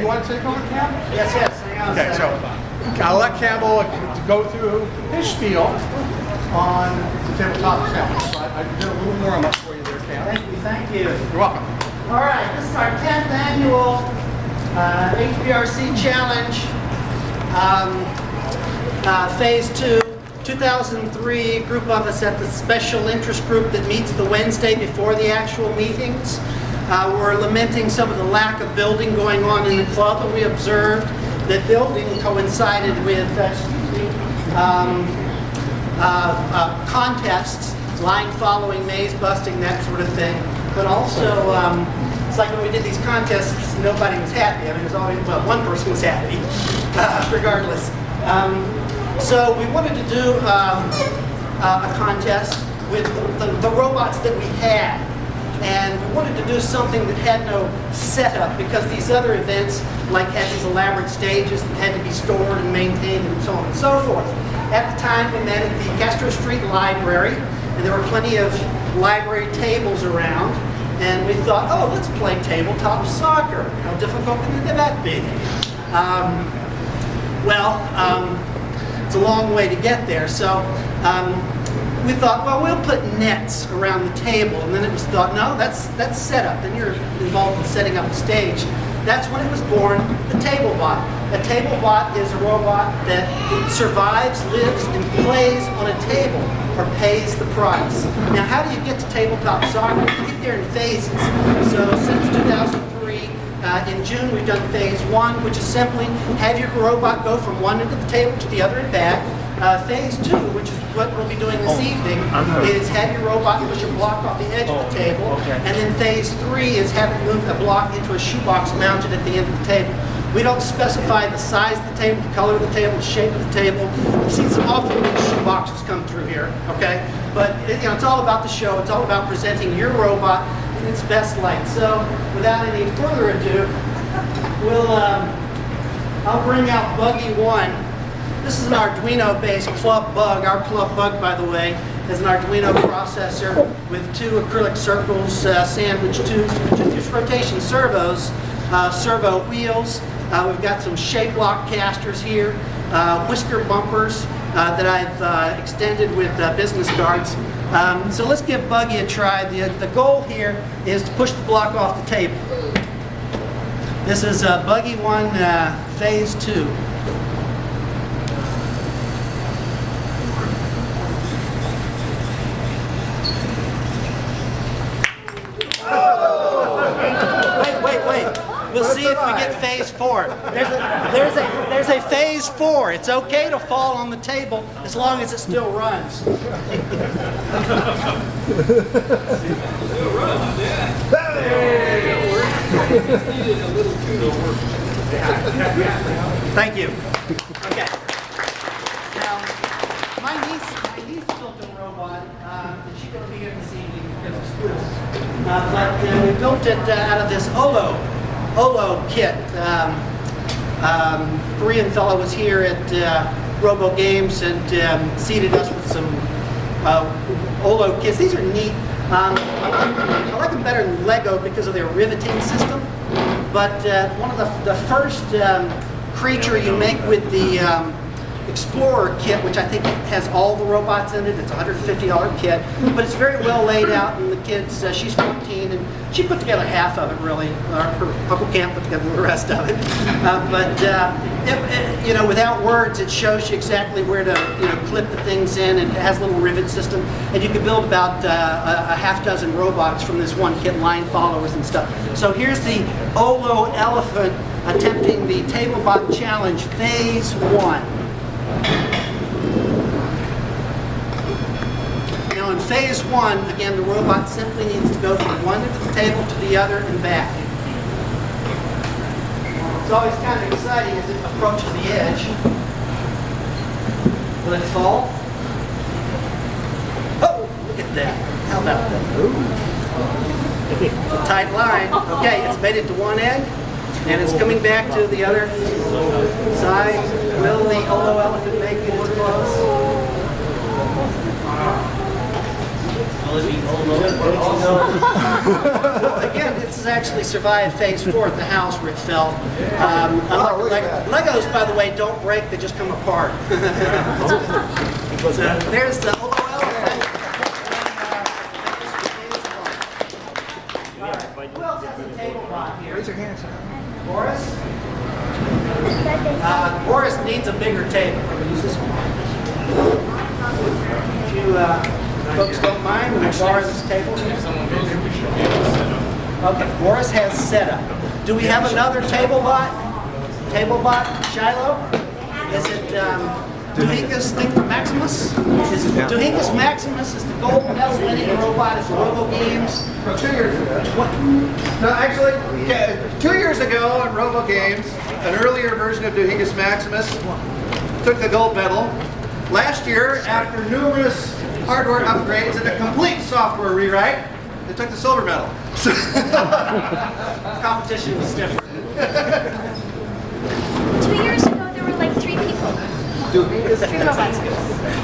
you want to take over, Cam? Yes, hang on. Okay, so I'll let Campbell go through his spiel on the tabletop challenge. So I did a little warm up for you there, Cam. Thank you. You're welcome. All right, this is our 10th annual HBRC Challenge, Phase 2, 2003. A group of us at the special interest group that meets the Wednesday before the actual meetings. We're lamenting some of the lack of building going on in the club, and we observed that building coincided with contests, line following, maze busting, that sort of thing. But also, it's like when we did these contests, nobody was happy. I mean, there's always, well, one person was happy, regardless. So we wanted to do a contest with the robots that we had. And we wanted to do something that had no setup, because these other events like had these elaborate stages that had to be stored and maintained and so on and so forth. At the time, we met at the Castro Street Library, and there were plenty of library tables around, and we thought, oh, let's play tabletop soccer. How difficult can that be? It's a long way to get there, so we thought, well, we'll put nets around the table, and then it was thought, no, that's setup. Then you're involved in setting up the stage. That's when it was born, the TableBot. A TableBot is a robot that survives, lives, and plays on a table, or pays the price. Now, how do you get to tabletop soccer? You get there in phases. So since 2003, in June, we've done phase 1, which is simply have your robot go from one end of the table to the other and back. Phase 2, which is what we'll be doing this evening, is have your robot push a block off the edge of the table. And then phase 3 is have it move a block into a shoebox mounted at the end of the table. We don't specify the size of the table, the color of the table, the shape of the table. I've seen some awfully big shoeboxes come through here, okay? But it's all about the show. It's all about presenting your robot in its best light. So without any further ado, I'll bring out Buggy 1. This is an Arduino-based Club Bug. Our Club Bug, by the way, is an Arduino processor with 2 acrylic circles sandwiched to produce rotation servos, servo wheels. We've got some shape lock casters here, whisker bumpers that I've extended with business cards. So let's give Buggy a try. The goal here is to push the block off the table. This is Buggy 1, Phase 2. We'll see if we get phase 4. There's a phase 4. It's okay to fall on the table as long as it still runs. Thank you. Okay. Now, my niece built a robot, and she couldn't be here this evening because of school. But we built it out of this Olo kit. Korean fellow was here at Robo Games and seated us with some Olo kits. These are neat. I like them better than Lego because of their riveting system. But one of the first creature you make with the Explorer kit, which I think has all the robots in it. It's a $150 kit, but it's very well laid out, and the kids, she's 14, and she put together half of it, really. Her Uncle Camp put together the rest of it. Without words, it shows you exactly where to, clip the things in, and it has a little rivet system, and you can build about a half dozen robots from this one kit, line followers and stuff. So here's the Olo Elephant attempting the TableBot Challenge Phase 1. Now in phase 1, again, the robot simply needs to go from one end of the table to the other and back. It's always kind of exciting as it approaches the edge. Will it fall? Oh, look at that. How about that? It's a tight line. Okay, it's made it to one end, and it's coming back to the other side. Will the Olo Elephant make it as close? Again, this has actually survived phase 4 at the house where it fell. Legos, by the way, don't break, they just come apart. So there's the Olo elephant. Who else has a TableBot here? Raise your hands. Boris? Boris needs a bigger table. We'll use this one. If you folks don't mind, we'll borrow this table. Okay, Boris has setup. Do we have another TableBot? TableBot, Shiloh? Is it Duhingus Maximus? Duhingus Maximus is the gold medal winning robot at the Robo Games. 2 years ago. What? No, actually, 2 years ago at Robo Games, an earlier version of Duhingus Maximus took the gold medal. Last year, after numerous hardware upgrades and a complete software rewrite, it took the silver medal. Competition was different. 2 years ago, there were like 3 people. 3 robots.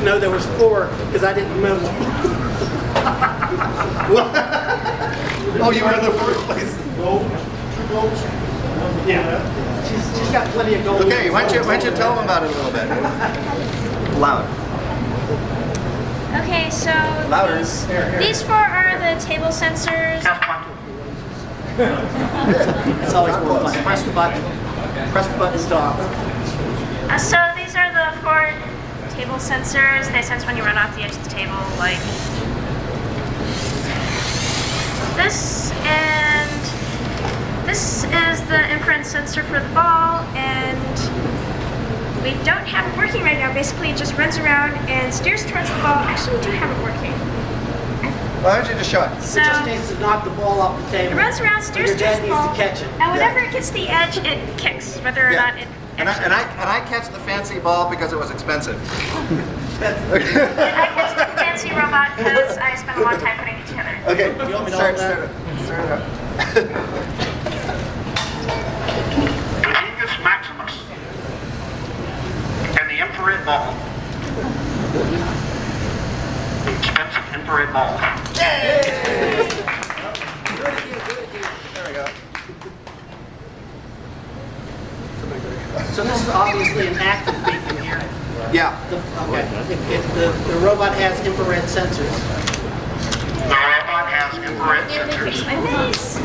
No, there was 4 because I didn't remember. Oh, you were in the first place. Yeah. She's got plenty of gold. Okay, why don't you tell them about it a little bit? Loud. Okay, so Louder. these 4 are the table sensors. It's always more fun. Press the button. Press the button, stop. So these are the 4 table sensors. They sense when you run off the edge of the table, like this. And this is the inference sensor for the ball, and we don't have it working right now. Basically, it just runs around and steers towards the ball. Actually, we do have it working. Why don't you just show it? So It just needs to knock the ball off the table. it runs around, Your steers dad towards the needs ball, to catch it. and whenever it gets the edge, it kicks, whether or not it. And I catch the fancy ball because it was expensive. And I catch the fancy robot because I spent a long time putting it together. Okay, You want me to start hold that? it up. Duhingus Maximus and the infrared ball. The expensive infrared ball. There we go. So this is obviously an active beacon here. Yeah. Okay. The robot has infrared sensors. The robot has infrared Fix sensors. my face.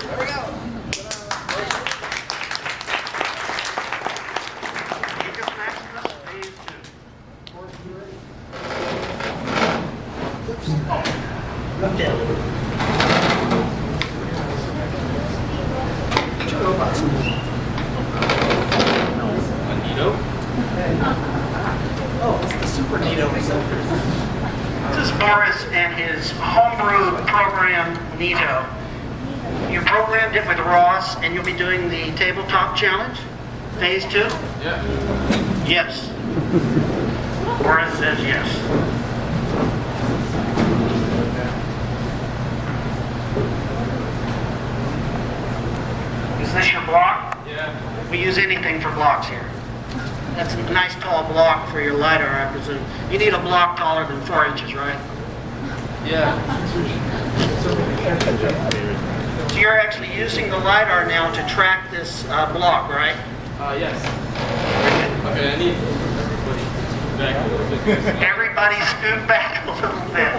There we go. Duhingus Maximus phase 2. Okay. Which robots? Oh, it's the Super Nito receptor. This is Boris and his homebrew program, Nito. You programmed it with Ross, and you'll be doing the tabletop challenge, phase 2? Yeah. Yes. Boris says yes. Is this your block? Yeah. We use anything for blocks here. That's a nice tall block for your LiDAR, I presume. You need a block taller than 4 inches, right? Yeah. So you're actually using the LiDAR now to track this block, right? Yes. Okay, I need everybody back a little bit. Everybody scoot back a little bit.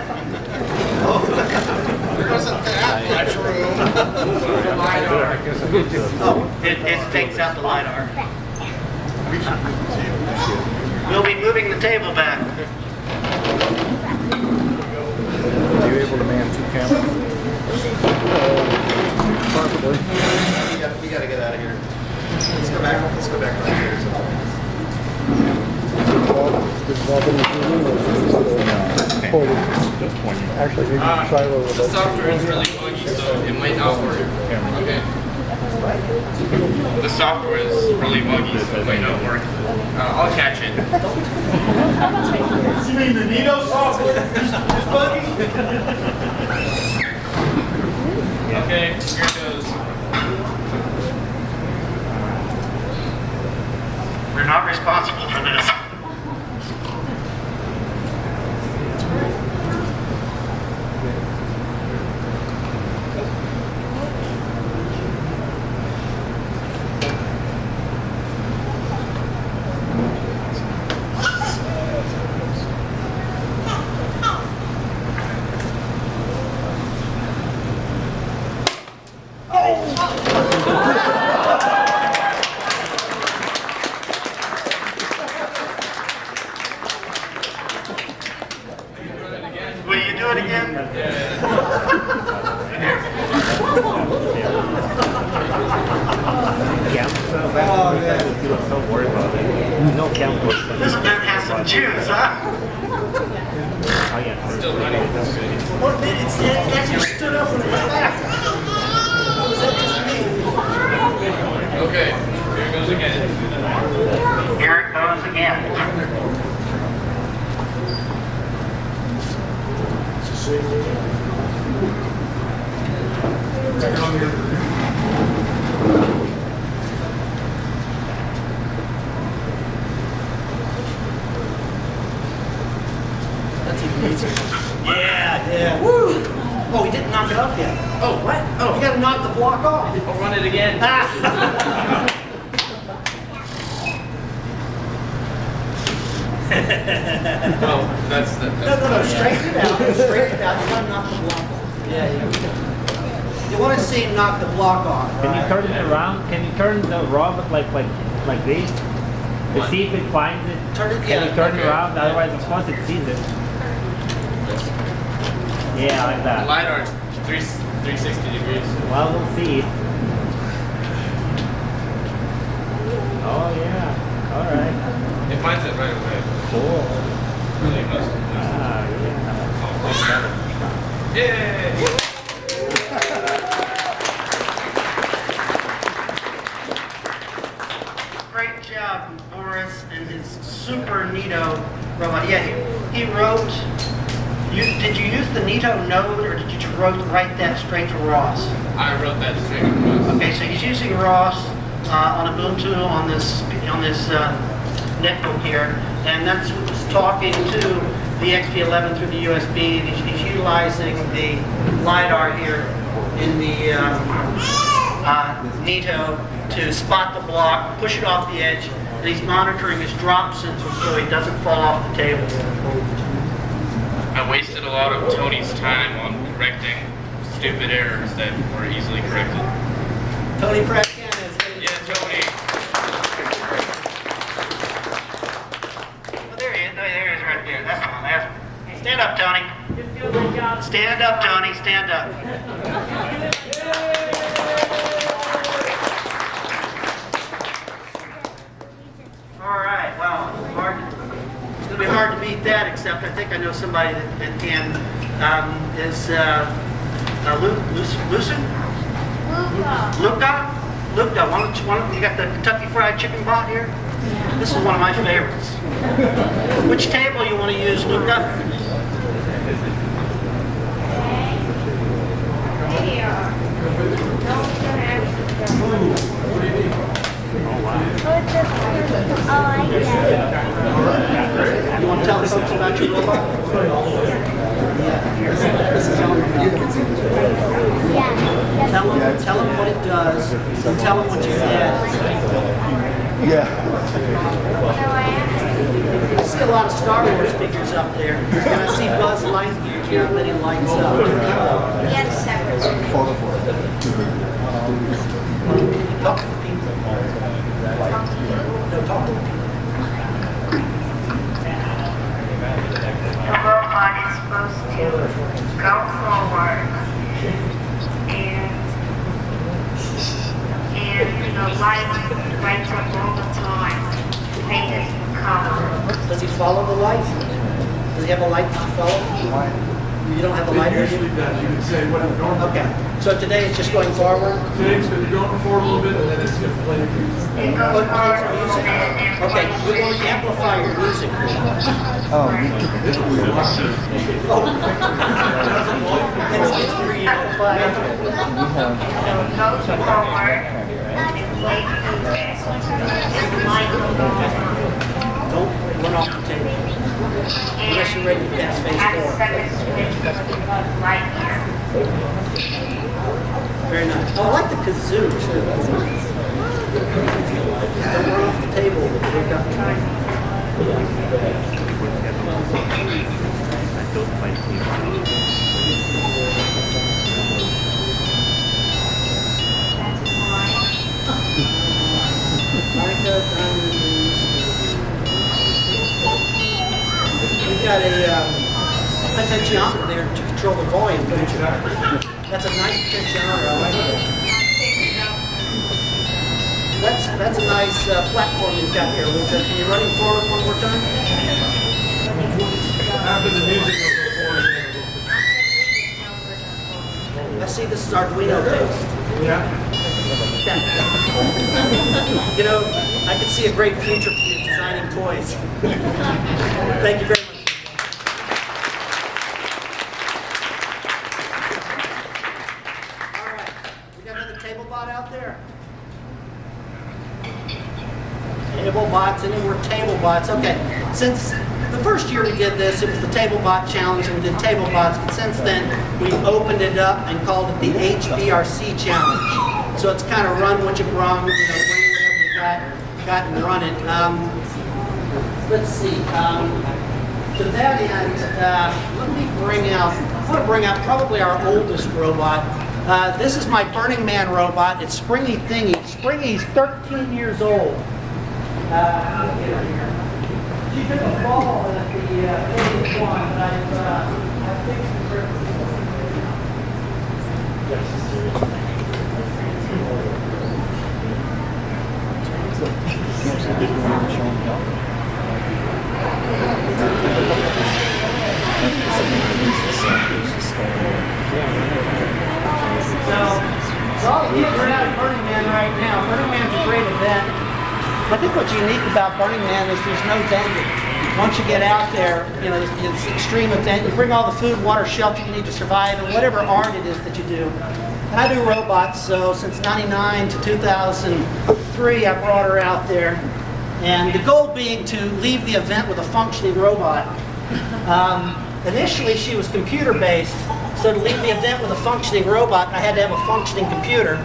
There isn't that much room. Oh, it takes out the LiDAR. We'll be moving the table back. Are you able to man 2 cameras? Possibly. We gotta get out of here. Let's go back. Let's go back. This ball been included, or is it forward? Actually, maybe Shiloh The software is really buggy, so it might not work. Okay. The software is really buggy, so it might not work. I'll catch it. You mean the Nito software is buggy? Okay, here it goes. We're not responsible for this. This event has some juice, huh? Still running. Well, it actually stood up and went back. Or was that just me? Okay, here it goes again. Here it goes again. That's even easier. Yeah. Woo! Oh, he didn't knock it off yet. Oh, what? Oh, You gotta knock the block off. I'll run it again. Oh, that's the. No, straighten it out. Straighten it out. You gotta knock the block off. Yeah. You want to see him knock the block off. Can you turn it around? Can you turn the robot like this? To see if it finds it. Turn it, Can you turn it okay. around? Otherwise, it's once it sees it. Yeah, like that. LiDAR is 360 degrees. Well, we'll see. Oh yeah. All right. It finds it right away. Cool. Really must. Ah, yeah. Yay! Great job, Boris, and his super neato robot. Yeah, he wrote. Did you use the neato node, or did you write that straight to ROS? I wrote that straight across. Okay, so he's using ROS on Ubuntu on this netbook here, and that's talking to the XP11 through the USB. He's utilizing the LiDAR here in the Neato to spot the block, push it off the edge, and he's monitoring his drop sensor so he doesn't fall off the table. I wasted a lot of Tony's time on correcting stupid errors that were easily corrected. Tony Prescan is. Yeah, Tony. Oh, there he is. There he is right there. That's one. That's one. Stand up, Tony. Stand up, Tony. Stand up. All right. Well, it's going to be hard to beat that, except I think I know somebody that can. Is Lucin? Luca, you got the Kentucky Fried Chicken bot here? This is one of my favorites. Which table you want to use, Luca? You want to tell us something about your robot? Tell him what it does, and tell him what you add. I see a lot of Star Wars figures up there, and I see Buzz Lightyear, that he lights up. Talk to the people. No, talk to the people. The robot is supposed to go forward and the light lights up all the time, faded color. Does he follow the light? Does he have a light to follow? You don't have a light? It usually does. You can say what I'm normal. Okay. So today it's just going forward? Today's going to go forward a little bit, and then it's going to play. It goes forward a little bit and Okay, we want to amplify your music. It's pre-amplified. so it goes forward and wait for the rest and the light will go on. Don't run off the table. Unless you're ready to dance phase At the 4. second switch, light here. Very nice. Oh, I like the kazoo too. That's nice. Don't run off the table. We've got We've got a potentiometer there to control the volume, don't you? That's a nice potentiometer. I like it. that's a nice platform you've got here, Luca. Can you run him forward one more time? After the music will go forward. I see this is Arduino based. Yeah. You know, I could see a great future for you designing toys. Thank you very much. All right, we got another TableBot out there. TableBots, any more TableBots? Okay, since the first year we did this, it was the TableBot Challenge, and we did TableBots, but since then, we opened it up and called it the HBRC Challenge. So it's kind of run what you brung, you know, bring whatever you got and run it. Let's see, to that end, let me bring out, I want to bring out probably our oldest robot. This is my Burning Man robot. It's Springy Thingy. Springy's 13 years old. She took a fall at the previous one, but I've fixed the grip. So all the kids are out at Burning Man right now. Burning Man's a great event. I think what's unique about Burning Man is there's no venting. Once you get out there, you know, it's an extreme event. You bring all the food, water, shelter you need to survive, and whatever art it is that you do. And I do robots, so since '99 to 2003, I brought her out there. And the goal being to leave the event with a functioning robot. Initially, she was computer-based, so to leave the event with a functioning robot, I had to have a functioning computer.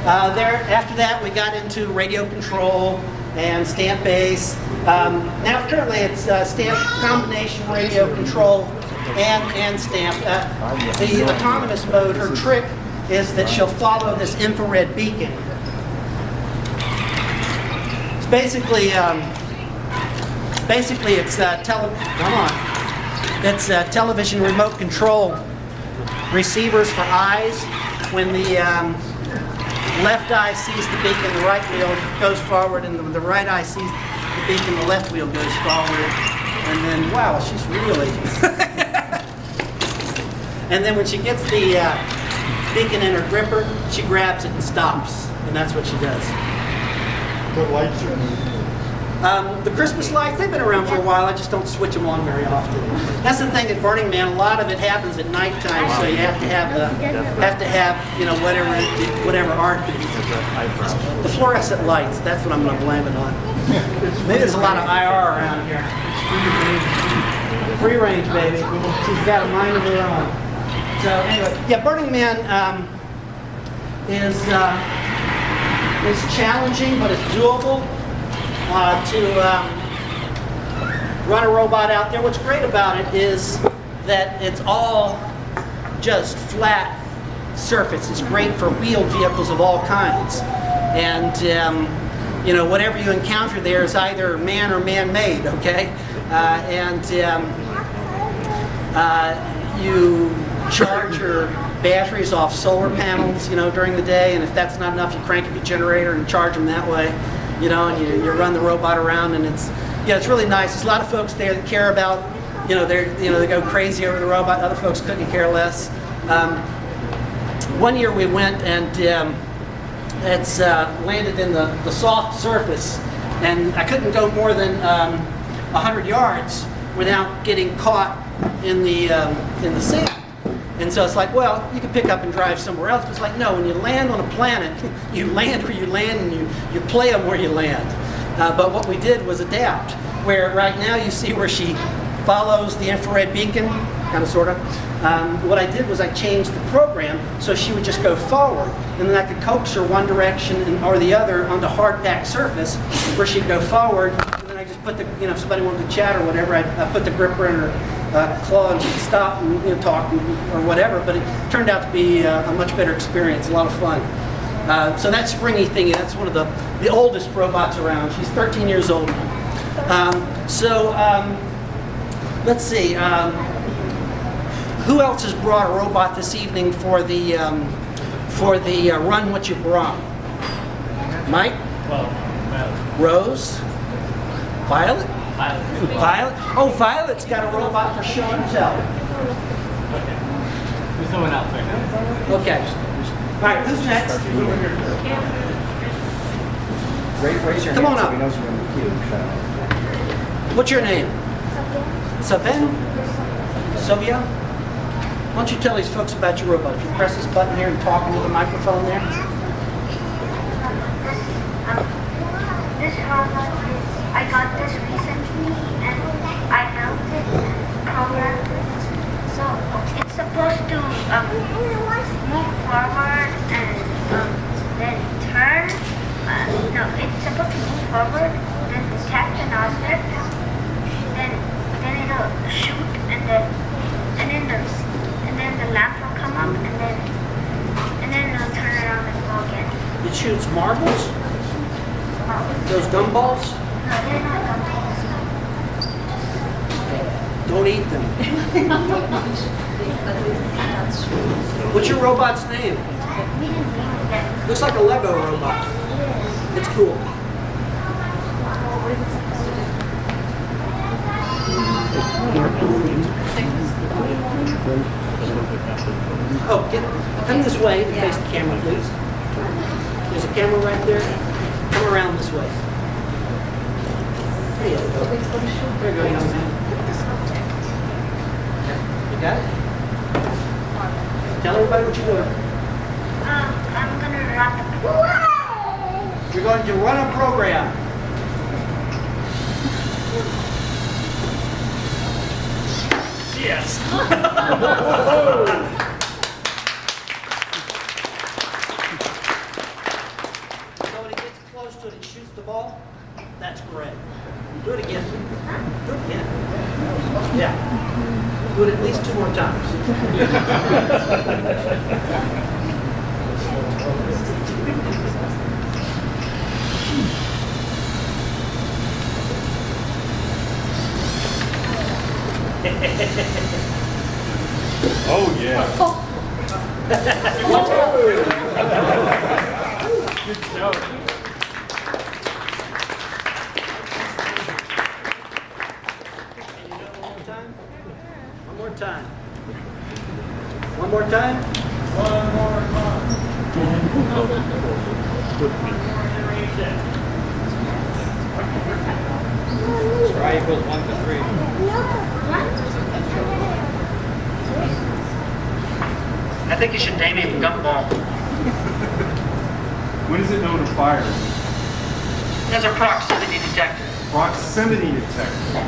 After that, we got into radio control and stamp base. Now currently it's stamp combination radio control and stamp. The autonomous mode, her trick is that she'll follow this infrared beacon. It's basically it's it's television remote control receivers for eyes. When the left eye sees the beacon, the right wheel goes forward, and the right eye sees the beacon, the left wheel goes forward. And then, wow, she's really... And then when she gets the beacon in her gripper, she grabs it and stops. And that's what she does. What lights are The Christmas lights, they've been around for a while. I just don't switch them on very often. That's the thing at Burning Man. A lot of it happens at nighttime, so you have to have you know, whatever art it is. The fluorescent lights. That's what I'm going to blame it on. Maybe there's a lot of IR around here. Free range, baby. She's got a mind of her own. So anyway, yeah, Burning Man is challenging, but it's doable. To run a robot out there. What's great about it is that it's all just flat surface. It's great for wheeled vehicles of all kinds. And you know, whatever you encounter there is either man or man-made, okay? You charge your batteries off solar panels, you know, during the day, and if that's not enough, you crank up your generator and charge them that way. You know, and you run the robot around, and it's really nice. There's a lot of folks there that care about, you know, they go crazy over the robot. Other folks couldn't care less. One year we went, and it's landed in the soft surface, and I couldn't go more than 100 yards without getting caught in the sand. And so it's like, well, you can pick up and drive somewhere else. But it's like, no, when you land on a planet, you land where you land, and you play them where you land. But what we did was adapt, where right now you see where she follows the infrared beacon, kind of, sort of. What I did was I changed the program so she would just go forward, and then I could coax her one direction or the other on the hard packed surface where she'd go forward, and then I just put the, you know, if somebody wanted to chat or whatever, I put the gripper in her claw and she'd stop and, you know, talk or whatever. But it turned out to be a much better experience, a lot of fun. So that Springy Thingy, that's one of the oldest robots around. She's 13 years old now. Let's see. Who else has brought a robot this evening for the Run What You Brought? Mike? Well, Rose? Violet? Violet. Violet? Oh, Violet's got a robot for show and tell. Okay. There's no one else right now. Okay. All right, who's next? Raise your Come hand on so up. he knows you're in the queue. Shut up. What's your name? Saven? Sylvia? Why don't you tell these folks about your robot? If you press this button here and talk into the microphone there. This robot I got this recently and I built it and programmed it. So it's supposed to move forward and then turn. No, it's supposed to move forward, then tap the nozzle, then it'll shoot and then the lamp will come up and then it'll turn around and go again. It shoots marbles? Those gumballs? No, they're not gumballs. Don't eat them. What's your robot's name? We didn't name it yet. Looks like a Lego robot. It's cool. Oh, come this way and face the camera, please. There's a camera right there. Come around this way. There you go. There you go, young man. You got it? Tell everybody what you're doing. I'm gonna run the You're going to run a program. Yes. So when it gets close to it, it shoots the ball. That's great. Do it again. Do it again. Yeah. Do it at least 2 more times. Oh, yeah. Good joke. One more time. One more time. So I equals 1 to 3. I think you should name him Gumball. When does it know to fire? There's a proximity detector. Proximity detector.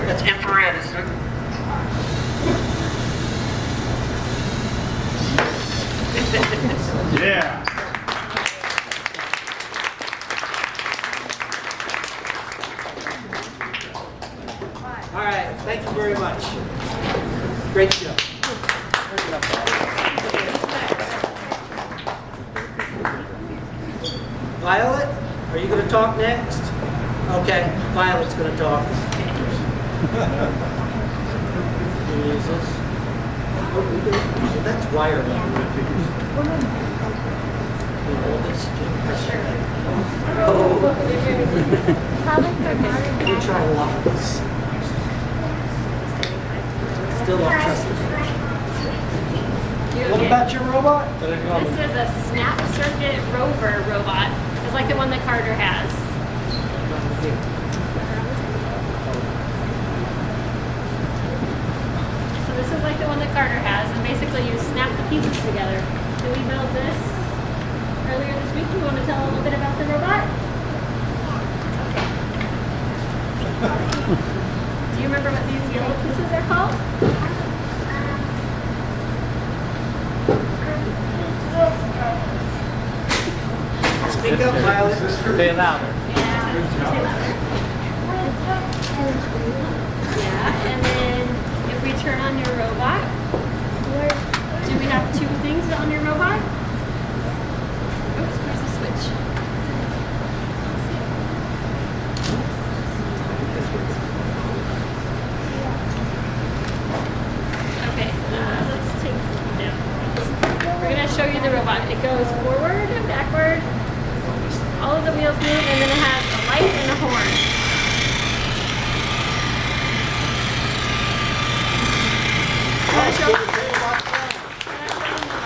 That's infrared, isn't it? Yeah. All right. Thank you very much. Great show. Violet, are you going to talk next? Okay, Violet's going to talk. Jesus. Oh, that's wired. You try a lot of this. Still don't trust it. What about your robot? This is a snap circuit rover robot. It's like the one that Carter has. So this is like the one that Carter has, and basically you snap the pieces together. So we built this earlier this week. You want to tell a little bit about the robot? Do you remember what these yellow pieces are called? Speak up, Violet. Say it louder. Yeah, and then if we turn on your robot, do we have 2 things on your robot? Oops, where's the switch? Okay, let's take it down. We're going to show you the robot. It goes forward and backward, all of the wheels move, and then it has a light and a horn. You wanna show them? The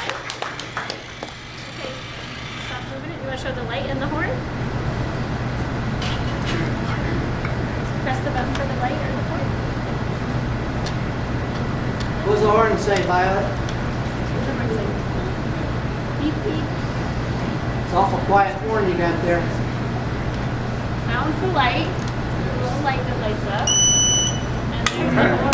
light? Okay, stop moving it. You want to show the light and the horn? Press the button for the light or the horn. What does the horn say, Violet? What's the horn say? Beep, beep. It's awful quiet horn you got there. That one's the light. The little light that lights up. And there's the horn.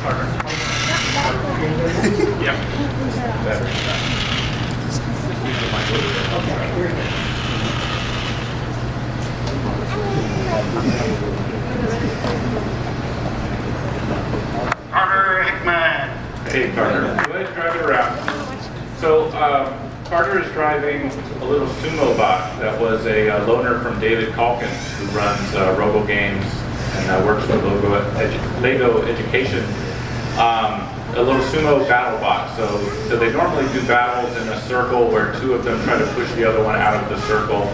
Alright. Carter Hickman. Hey Carter, go ahead and drive it around. So Carter is driving a little sumo bot that was a loaner from David Calkins, who runs Robo Games and works with Lego Education. A little sumo battle bot. So they normally do battles in a circle where two of them try to push the other one out of the circle.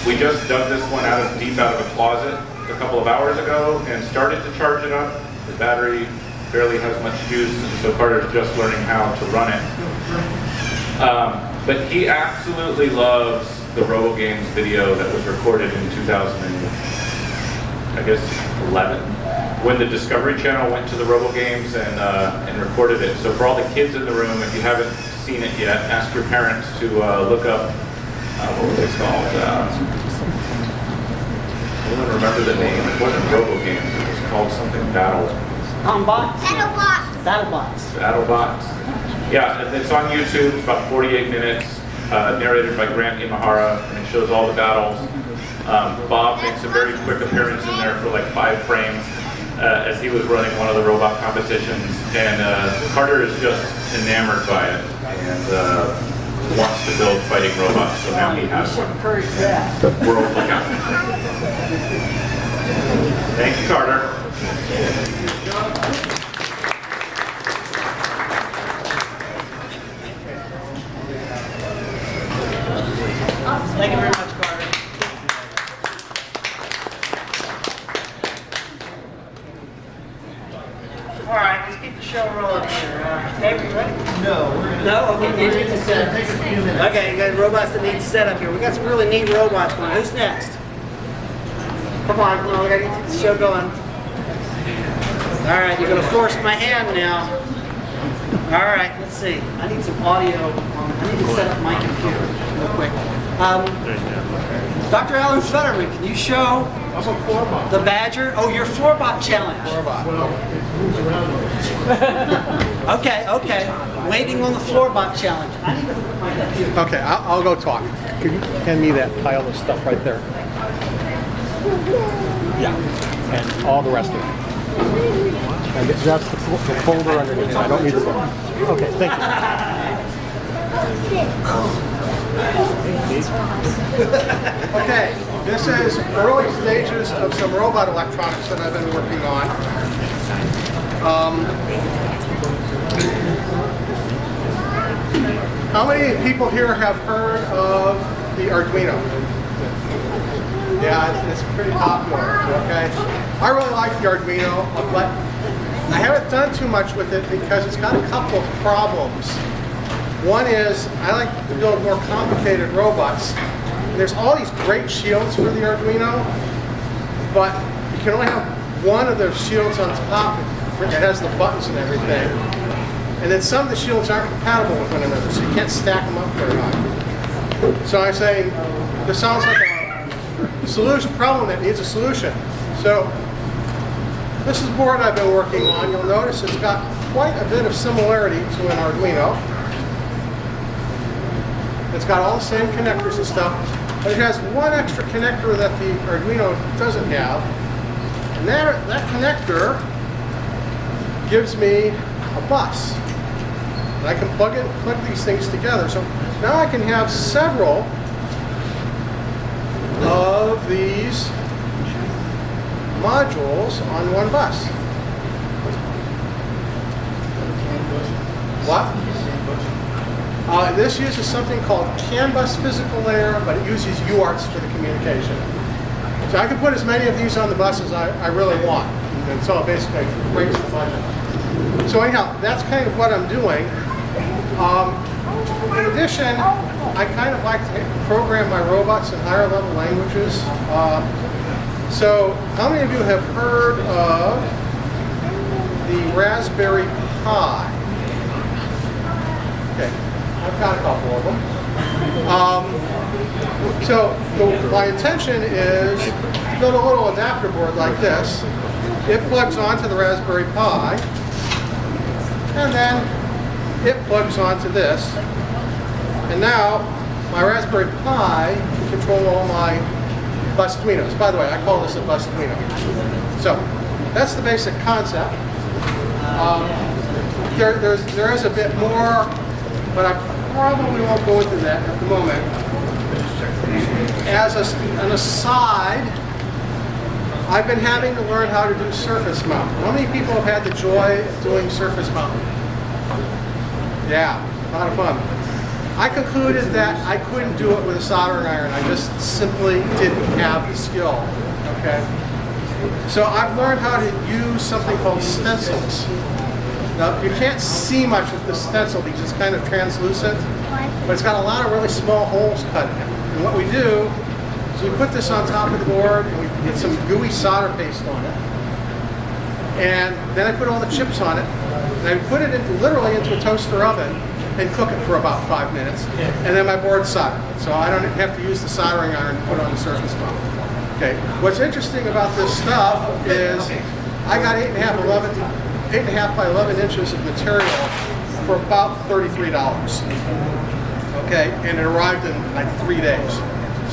We just dug this one deep out of a closet a couple of hours ago and started to charge it up. The battery barely has much juice, so Carter's just learning how to run it. But he absolutely loves the Robo Games video that was recorded in 2011, when the Discovery Channel went to the Robo Games and recorded it. So for all the kids in the room, if you haven't seen it yet, ask your parents to look up, what was it called? I don't remember the name. It wasn't Robo Games. It was called something Battle. BattleBots? BattleBots. BattleBots. Yeah, and it's on YouTube. It's about 48 minutes, narrated by Grant Imahara, and it shows all the battles. Bob makes a very quick appearance in there for like 5 frames as he was running one of the robot competitions, and Carter is just enamored by it and wants to build fighting robots, so now he has one. Encourage that. World lookout. Thank you, Carter. Thank you very much, Carter. All right, let's keep the show rolling here. Dave, you ready? No, we're gonna. No, okay. Okay, you got robots that need setup here. We got some really neat robots going. Who's next? Come on, we gotta get the show going. All right, you're gonna force my hand now. All right, let's see. I need some audio. I need to set up my computer real quick. Dr. Alan Fetterman, can you show the Badger? Oh, your FloorBot challenge. Okay. Waiting on the FloorBot challenge. I need to look at my computer. Okay, I'll go talk. Could you hand me that pile of stuff right there? Yeah, and all the rest of it. And that's the folder underneath. I don't need the book. Okay, thank you. Okay, this is early stages of some robot electronics that I've been working on. How many people here have heard of the Arduino? Yeah, it's pretty popular, okay? I really like the Arduino, but I haven't done too much with it because it's got a couple of problems. One is, I like to build more complicated robots. And there's all these great shields for the Arduino, but you can only have one of those shields on top that has the buttons and everything. And then some of the shields aren't compatible with one another, so you can't stack them up very high. So I'm saying, this sounds like a solution problem that needs a solution. So this is a board I've been working on. You'll notice it's got quite a bit of similarity to an Arduino. It's got all the same connectors and stuff, but it has one extra connector that the Arduino doesn't have. And that connector gives me a bus. And I can plug these things together. So now I can have several of these modules on one bus. What? This uses something called CAN bus physical layer, but it uses UARTs for the communication. So I can put as many of these on the bus as I really want. And so basically it breaks the budget. So anyhow, that's kind of what I'm doing. In addition, I kind of like to program my robots in higher level languages. So how many of you have heard of the Raspberry Pi? Okay, I've got a couple of them. My intention is to build a little adapter board like this. It plugs onto the Raspberry Pi, and then it plugs onto this. And now my Raspberry Pi can control all my Bustuinos. By the way, I call this a Bustuino. So that's the basic concept. There is a bit more, but I probably won't go into that at the moment. As an aside, I've been having to learn how to do surface mount. How many people have had the joy of doing surface mount? Yeah, a lot of fun. I concluded that I couldn't do it with a soldering iron. I just simply didn't have the skill. Okay. So I've learned how to use something called stencils. Now you can't see much with the stencil because it's kind of translucent, but it's got a lot of really small holes cut in it. And what we do is we put this on top of the board and we get some gooey solder paste on it. And then I put all the chips on it and I put it literally into a toaster oven and cook it for about 5 minutes. And then my board's soldered. So I don't have to use the soldering iron to put on the surface mount. Okay. What's interesting about this stuff is I got 8.5 by 11 inches of material for about $33. Okay, and it arrived in like 3 days.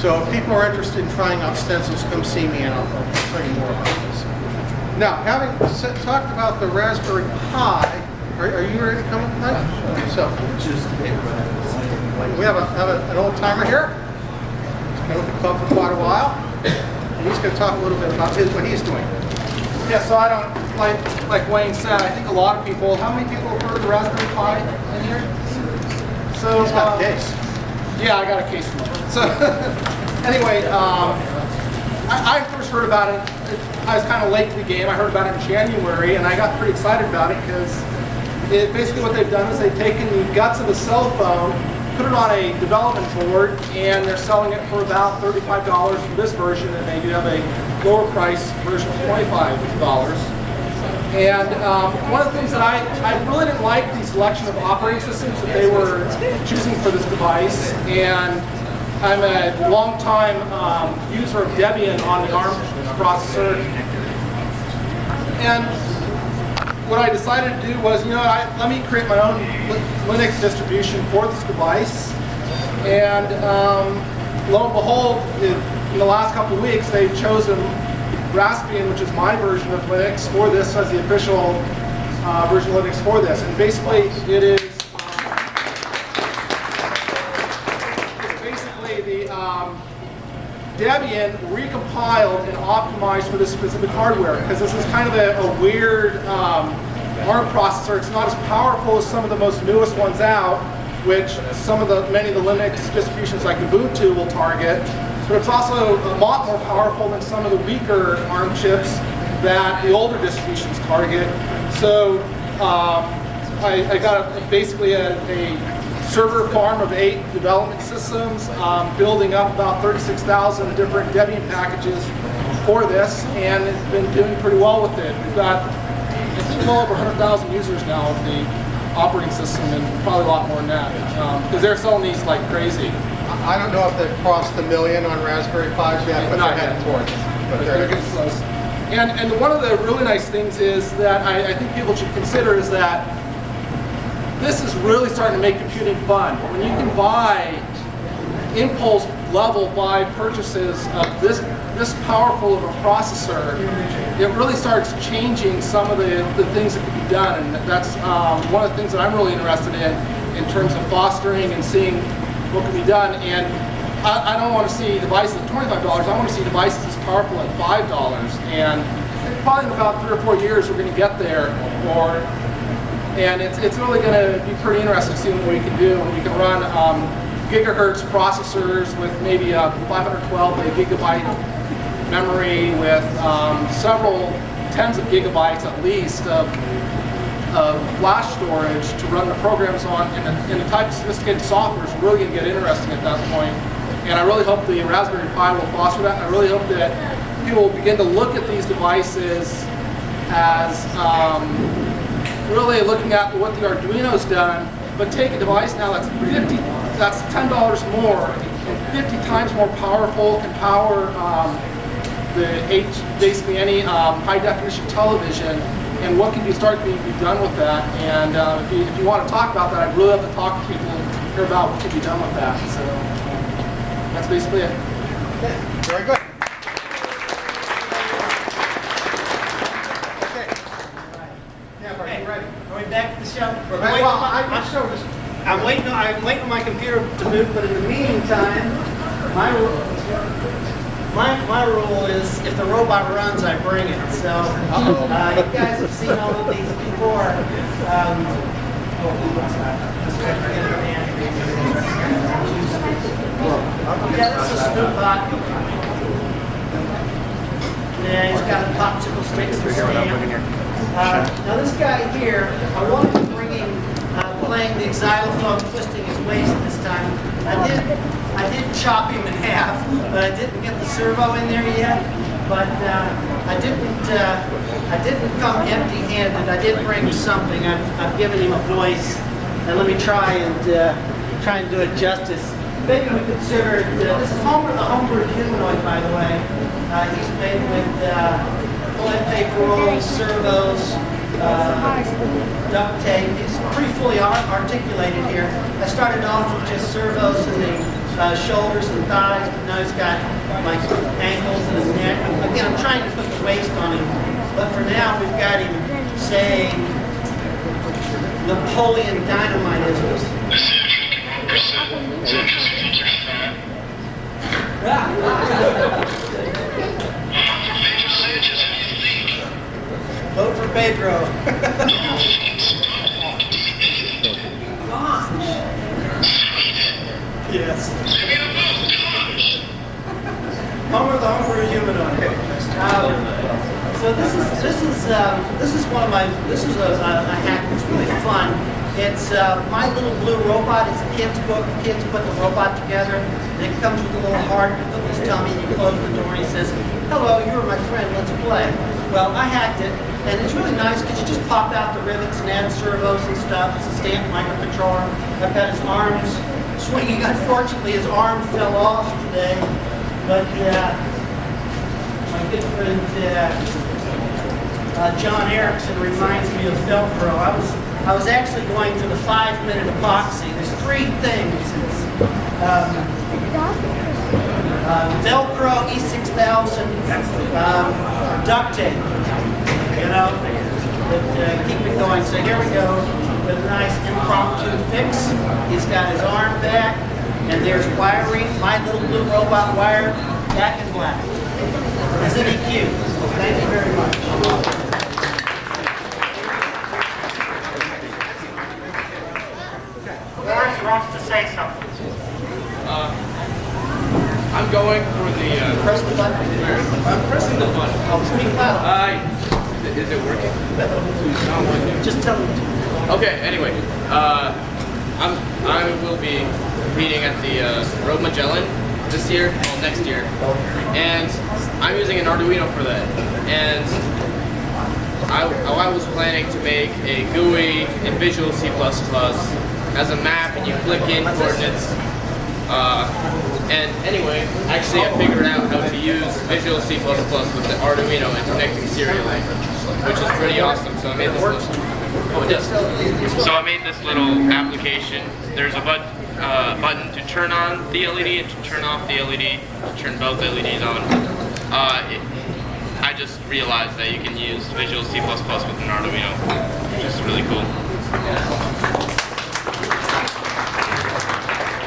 So if people are interested in trying out stencils, come see me and I'll tell you more about this. Now, having talked about the Raspberry Pi, are you ready to come up, Mike? So, we have an old timer here. He's been with the club for quite a while. And he's going to talk a little bit about what he's doing. Yeah, so I don't, like Wayne said, I think a lot of people, how many people have heard of the Raspberry Pi in here? So, he's got a case. Yeah, I got a case from him. So, anyway, I first heard about it, I was kind of late to the game. I heard about it in January, and I got pretty excited about it because basically what they've done is they've taken the guts of the cell phone, put it on a development board, and they're selling it for about $35 for this version, and they do have a lower price version of $25. And one of the things that I really didn't like the selection of operating systems that they were choosing for this device, and I'm a long-time user of Debian on the ARM processor. And what I decided to do was, let me create my own Linux distribution for this device. And lo and behold, in the last couple of weeks, they've chosen Raspbian, which is my version of Linux, for this as the official version of Linux for this. And basically, it is Debian recompiled and optimized for this specific hardware, because this is kind of a weird ARM processor. It's not as powerful as some of the most newest ones out, which many of the Linux distributions like Ubuntu will target. But it's also a lot more powerful than some of the weaker ARM chips that the older distributions target. So I got basically a server farm of 8 development systems, building up about 36,000 different Debian packages for this, and it's been doing pretty well with it. We've got, I think, well over 100,000 users now of the operating system, and probably a lot more than that, because they're selling these like crazy. I don't know if they've crossed the million on Raspberry Pis yet, but they're heading towards it. But they're getting close. And one of the really nice things is that I think people should consider is that this is really starting to make computing fun. When you can buy impulse level buy purchases of this powerful of a processor, it really starts changing some of the things that can be done, and that's one of the things that I'm really interested in terms of fostering and seeing what can be done. And I don't want to see devices at $25. I want to see devices as powerful at $5. And probably in about 3 or 4 years, we're going to get there. And it's really going to be pretty interesting seeing what we can do. And we can run gigahertz processors with maybe a 512 gigabyte memory with several tens of gigabytes at least of flash storage to run the programs on, and the type of sophisticated software is really going to get interesting at that point. And I really hope the Raspberry Pi will foster that. And I really hope that people will begin to look at these devices as really looking at what the Arduino's done, but take a device now that's $10 more and 50 times more powerful, can power basically any high definition television, and what can start to be done with that. And if you want to talk about that, I'd really love to talk to people and hear about what can be done with that. So that's basically it. Okay, very good. Okay. Yeah, are you ready? Are we back to the show? I'm waiting on my computer to move, but in the meantime, my rule is if the robot runs, I bring it. So you guys have seen all of these before. Yeah, this is FloorBot. Yeah, he's got a popsicle sticks and stand. Now this guy here, I wanted to bring him playing the xylophone, twisting his waist this time. I did chop him in half, but I didn't get the servo in there yet. But I didn't come empty-handed. I did bring something. I've given him a voice, and let me try and do it justice. Maybe we consider this is Homer, the HomeBrew humanoid, by the way. He's made with toilet paper rolls, servos, duct tape. He's pretty fully articulated here. I started off with just servos in the shoulders and thighs, but now he's got my ankles and his neck. Again, I'm trying to put the waist on him, but for now we've got him saying Napoleon Dynamite isms. Vote for Pedro. Yes. Homer the HomeBrew humanoid. So this is one of my a hack that's really fun. It's My Little Blue Robot. It's a kid's book. Kids put the robot together. And it comes with a little heart. You put his tummy, and you close the door, and he says, "Hello, you're my friend. Let's play." Well, I hacked it, and it's really nice because you just pop out the rivets and add servos and stuff. It's a stamped microcontroller. I've got his arms swinging. Unfortunately, his arm fell off today, but my good friend John Erickson reminds me of Velcro. I was actually going for the 5-minute epoxy. There's 3 things. It's Velcro, E6000, duct tape, that keep it going. So here we go with a nice impromptu fix. He's got his arm back, and there's wiring. My Little Blue Robot wired, back in black. Isn't he cute? Thank you very much. Boris wants to say something. I'm going for the. Press the button. I'm pressing the button. Oh, speak loud. Is it working? Just tell him. Okay. Anyway, I will be competing at the Road Magellan this year, well next year, and I'm using an Arduino for that. And I was planning to make a GUI in Visual C++ as a map, and you click in coordinates. And anyway, actually I figured out how to use Visual C++ with the Arduino and connecting serially, which is pretty awesome. So I made this little Oh, it does. So I made this little application. There's a button to turn on the LED and to turn off the LED, to turn both LEDs on. I just realized that you can use Visual C++ with an Arduino, which is really cool.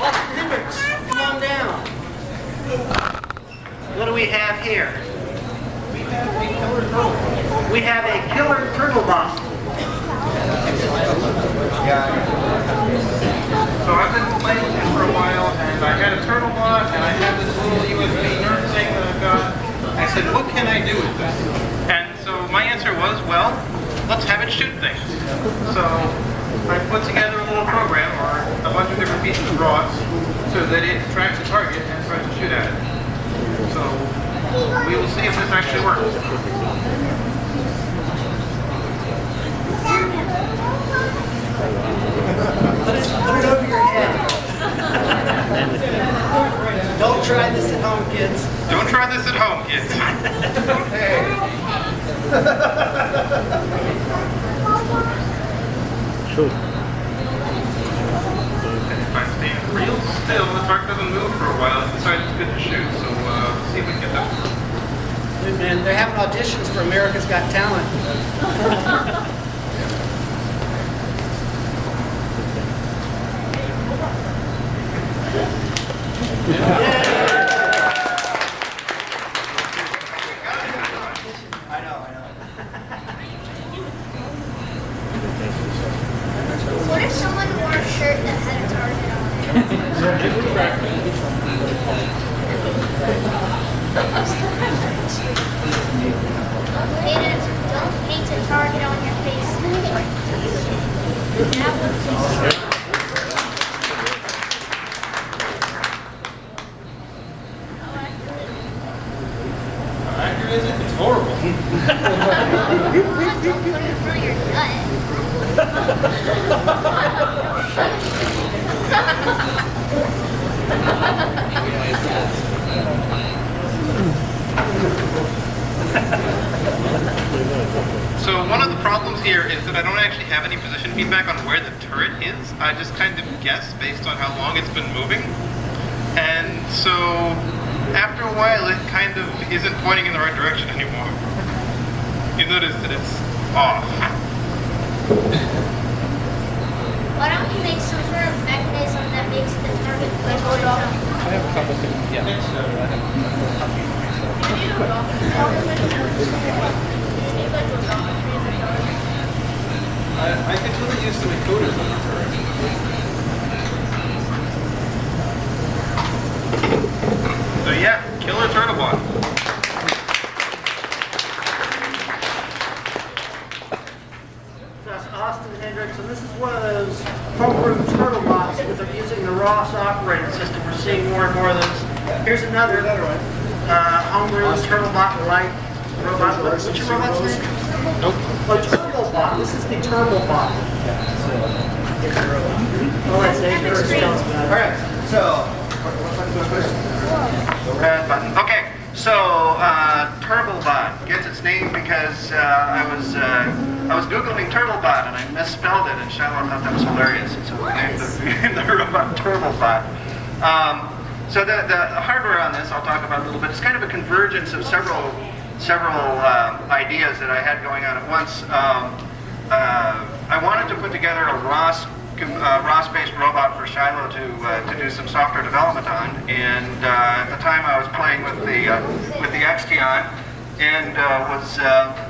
Austin Hendricks, come on down. What do we have here? We have a killer TableBot. So I've been playing this for a while, and I had a TableBot, and I had this little USB nerd thing that I've got. I said, what can I do with this? And so my answer was, well, let's have it shoot things. So I put together a little program, or a bunch of different pieces of rods, so that it tracks a target and tries to shoot at it. So we will see if this actually works. Put it over your head. Don't try this at home, kids. Don't try this at home, kids. Shoot. If I stand real still, the truck doesn't move for a while. It decides it's good to shoot, so see if we can get that. Good man, they're having auditions for America's Got Talent. What if someone wore a shirt that had a target on it? Don't paint a target on your face. That would be How accurate is it? It's horrible. Don't put it in front of your gut. So one of the problems here is that I don't actually have any position feedback on where the turret is. I just kind of guess based on how long it's been moving. And so after a while it kind of isn't pointing in the right direction anymore. You notice that it's off. Why don't you make some sort of mechanism that makes the target like go off? I have a couple things. Yeah. I could really use some encoders on the turret. So yeah, killer TableBot. That's Austin Hendricks, and this is one of those HomeBrew TableBots that are using the ROS operating system. We're seeing more and more of those. Here's another one. HomeBrew TableBot Lite robot. What's your robot's name? Nope. Oh, TurboBot. This is the TurboBot. Oh, that's dangerous. All right, so, Red button. Okay, so TableBot gets its name because I was Googling TableBot and I misspelled it, and Shiloh thought that was hilarious, and so we named the robot TableBot. So the hardware on this I'll talk about a little bit. It's kind of a convergence of several ideas that I had going on at once. I wanted to put together a ROS-based robot for Shiloh to do some software development on, and at the time I was playing with the XTI, and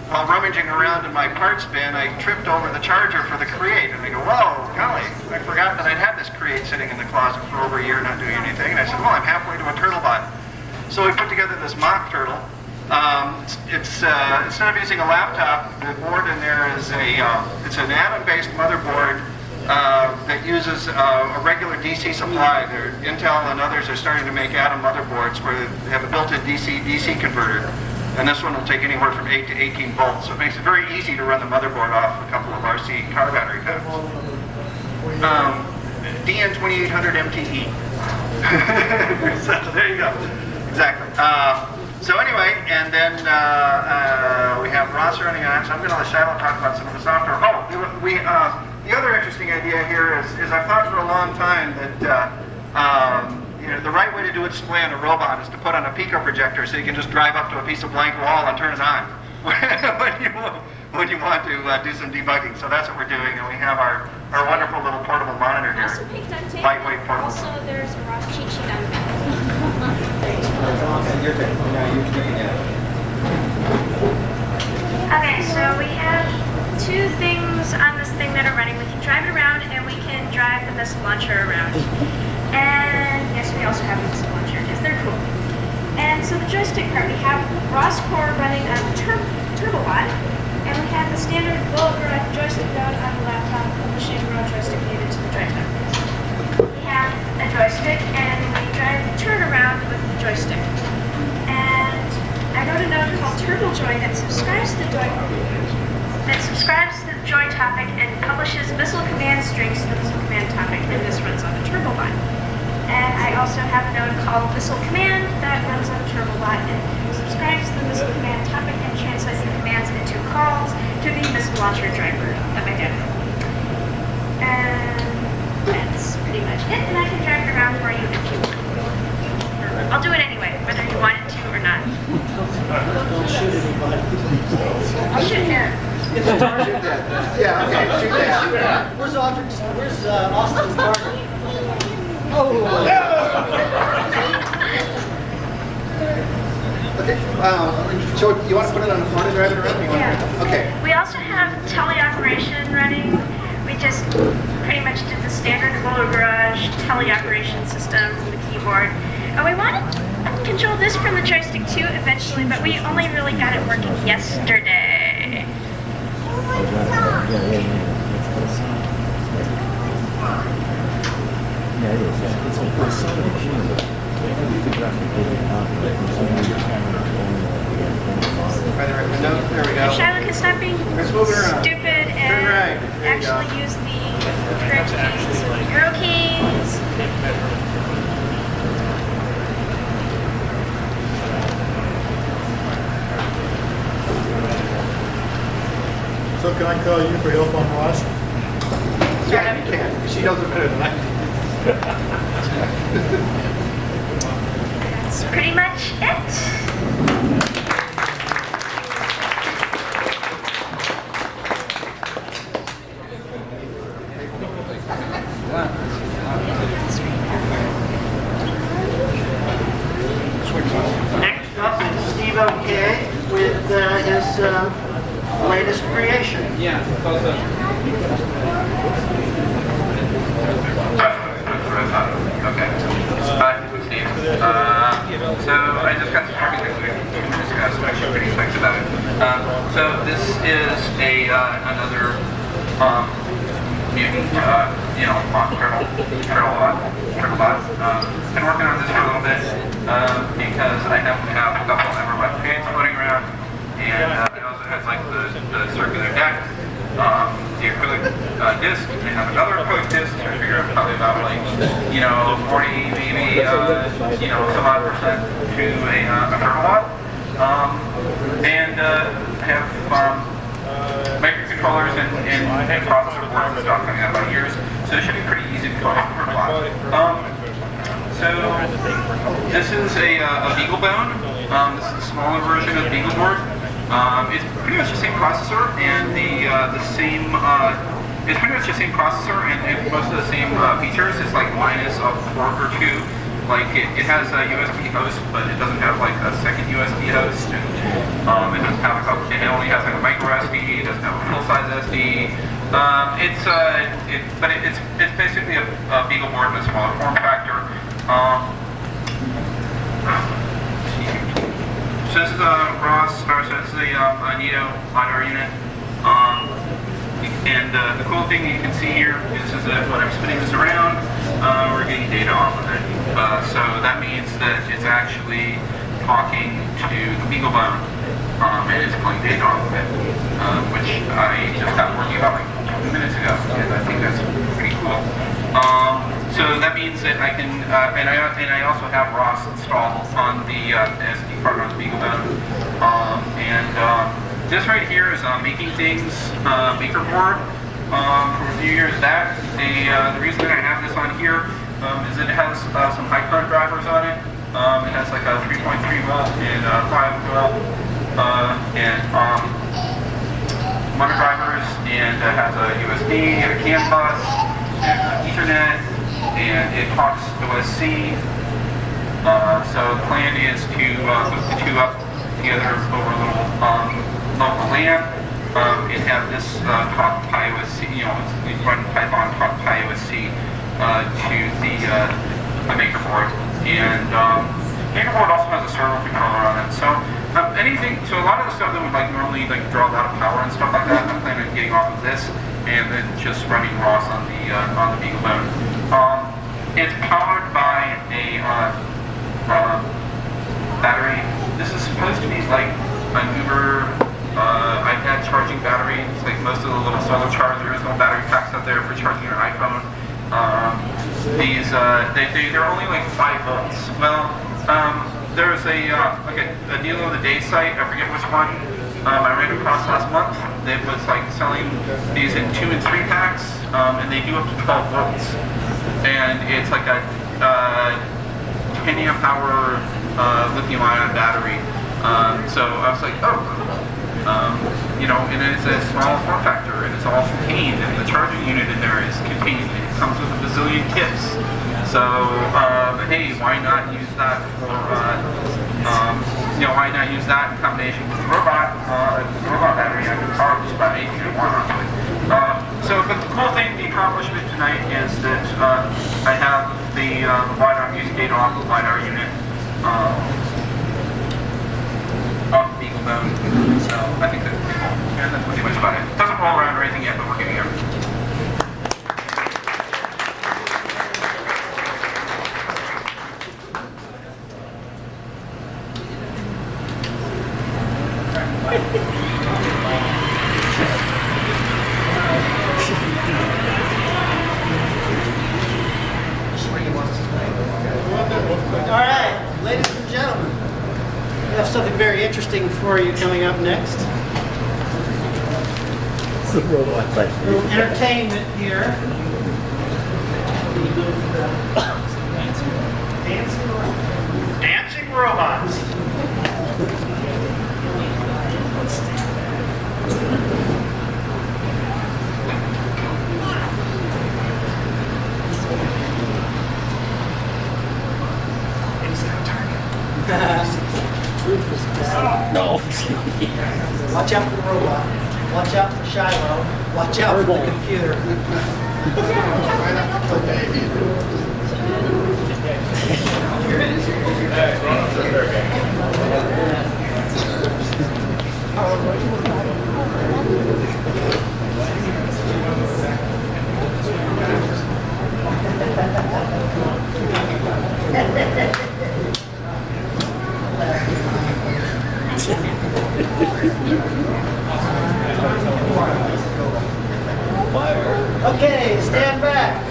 while rummaging around in my parts bin, I tripped over the charger for the Create, and I go, whoa, golly, I forgot that I'd had this Create sitting in the closet for over a year not doing anything, and I said, well, I'm halfway to a TurtleBot. So we put together this mock turtle. Instead of using a laptop, the board in there is it's an Atom-based motherboard that uses a regular DC supply. Intel and others are starting to make Atom motherboards where they have a built-in DC converter. And this one will take anywhere from 8 to 18 volts. So it makes it very easy to run the motherboard off a couple of RC car battery packs. DN2800 MTE. So there you go. Exactly. So anyway, and then we have Ross running on, so I'm going to let Shiloh talk about some of the software. Oh, the other interesting idea here is I've thought for a long time that you know, the right way to do a display on a robot is to put on a pico projector so you can just drive up to a piece of blank wall and turn it on when you want to do some debugging. So that's what we're doing, and we have our wonderful little portable monitor here. Also picked on tape. Lightweight portable. Also, there's a Ross cheat sheet on the back. Okay, so we have two things on this thing that are running. We can drive it around and we can drive the missile launcher around. And yes, we also have a missile launcher because they're cool. And so the joystick part, we have Ross core running on TableBot, and we have the standard bullet joystick node on the laptop, pushing raw joystick needed to the drive time. We have a joystick and we drive the turn around with the joystick. And I wrote a node called TurboJoy that subscribes to the joy topic and publishes missile command strings to the missile command topic, and this runs on the TurboBot. And I also have a node called missile command that runs on TurboBot and subscribes to the missile command topic and translates the commands into calls to the missile launcher driver that my dad wrote. And that's pretty much it, and I can drive it around for you if you want. I'll do it anyway, whether you want it to or not. Don't shoot anybody. I'll shoot here. Yeah, okay, shoot that. Where's Austin's target? Okay, so you want to put it on the floor to drive it around? Yeah. Okay. We also have teleoperation running. We just pretty much did the standard Roller Garage teleoperation system from the keyboard. And we want to control this from the joystick too eventually, but we only really got it working yesterday. Right window. There we go. If Shiloh can stop being Let's move it around. stupid and Turn right. There you actually go. use the correct keys instead of the arrow keys. So can I call you for help on Ross? Yeah, you can. She knows it better than I do. That's pretty much it. Next up is Steve OK with his latest creation. Yeah, Okay. Hi, I'm Steve. So I just got this architect week. I'm actually pretty excited about it. So this is another mutant, TurboBot. Been working on this for a little bit because I happen to have a couple of Everbot paints floating around, and it also has like the circular deck, the acrylic disc. They have another acrylic disc, so I figure out probably about like 40, maybe some odd percent to a TurboBot, and have microcontrollers and processor boards and stuff coming out about years, so it should be pretty easy to go ahead and TurboBot. So this is a BeagleBone. This is a smaller version of BeagleBoard. It's pretty much the same processor and the same. It's pretty much the same processor and most of the same features. It's like minus a port or two. Like it has a USB host, but it doesn't have like a second USB host. And, it doesn't have it only has like a micro SD. It doesn't have a full size SD. It's basically a BeagleBoard with a smaller form factor. So this is this is a Nito LiDAR unit. And the cool thing you can see here is that when I'm spinning this around, we're getting data off of it. So that means that it's actually talking to the BeagleBone, and it's pulling data off of it, which I just got working about like 2 minutes ago, and I think that's pretty cool. So that means that I can, and I also have ROS installed on the SD card on the BeagleBone. This right here is making things maker board. For a few years back, the reason that I have this on here is that it has some high current drivers on it. It has like a 3.3 volt and 5 volt and motor drivers, and it has a USB and a CAN bus and Ethernet, and it talks OSC. So the plan is to hook the two up together over a little local LAN and have this talk PyOSC, you know, run Python talk PyOSC to the maker board. And maker board also has a servo controller on it. So so a lot of the stuff that would like normally like draw a lot of power and stuff like that, I'm planning on getting off of this and then just running ROS on the BeagleBone. It's powered by a battery. This is supposed to be like an Uber iPad charging battery. It's like most of the little solar chargers, little battery packs out there for charging your iPhone. They're only like 5 volts. Well, there was a deal on the day site. I forget which one. I ran across last month. It was like selling these in 2 and 3 packs, and they do up to 12 volts. And it's like a 10 amp hour lithium-ion battery. So I was like, oh, cool. You know, and it's a small form factor, and it's all contained, and the charging unit in there is contained. It comes with a bazillion kits. So, hey, why not use that for, why not use that in combination with the robot? The robot battery, I can power just about anything I want onto it. But the cool thing, the accomplishment tonight is that I have the LiDAR music data off the LiDAR unit off the BeagleBone. So I think that's pretty cool. And that's pretty much about it. Doesn't roll around or anything yet, but we're getting there. All right, ladies and gentlemen, we have something very interesting for you coming up next. A little entertainment here. Dancing robots. No. Watch out for the robot. Watch out for Shiloh. Watch out for the computer. Okay, stand back.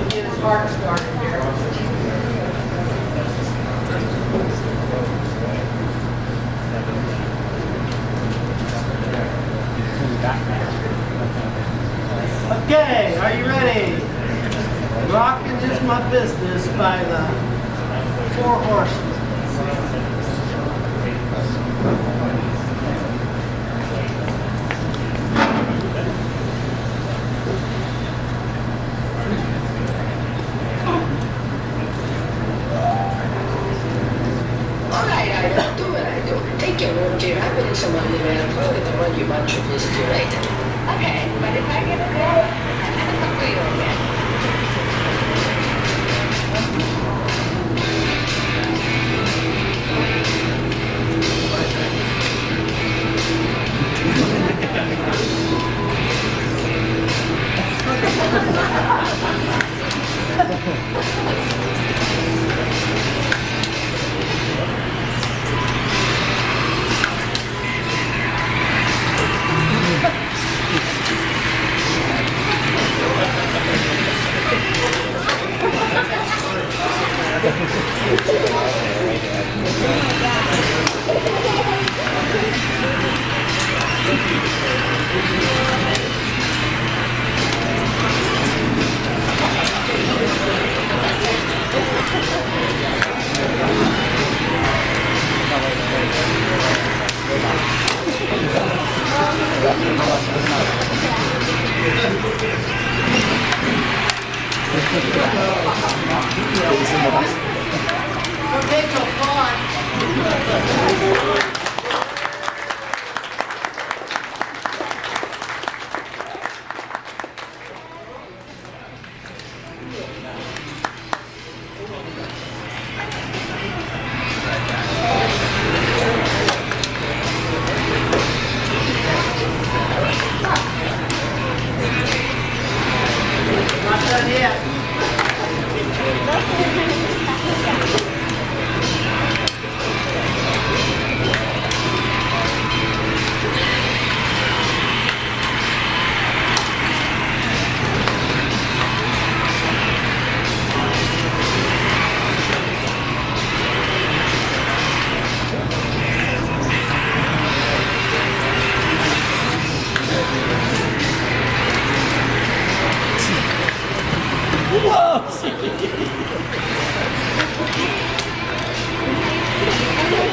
Get his heart started here. Okay, are you ready? Rockin' is my business by the Four Horsemen. Alright, I don't do it, I do. Take your room, dear. I've been in some money, man. I'm probably gonna run you bunch of this dear later. Okay, but if I get a bill, I'll pay you again.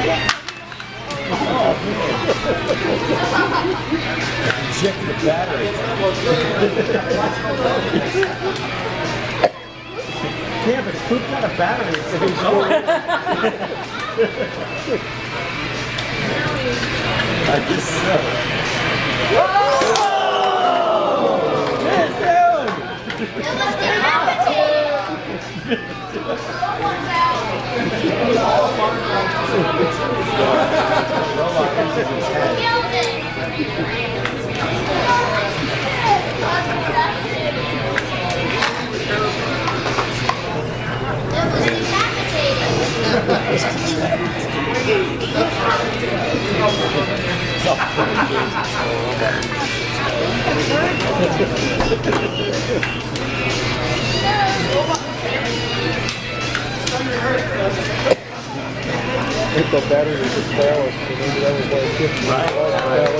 Inject the battery. Yeah, but poop's not a battery. It's a I guess so. If the battery was established, maybe that was like 50. Right.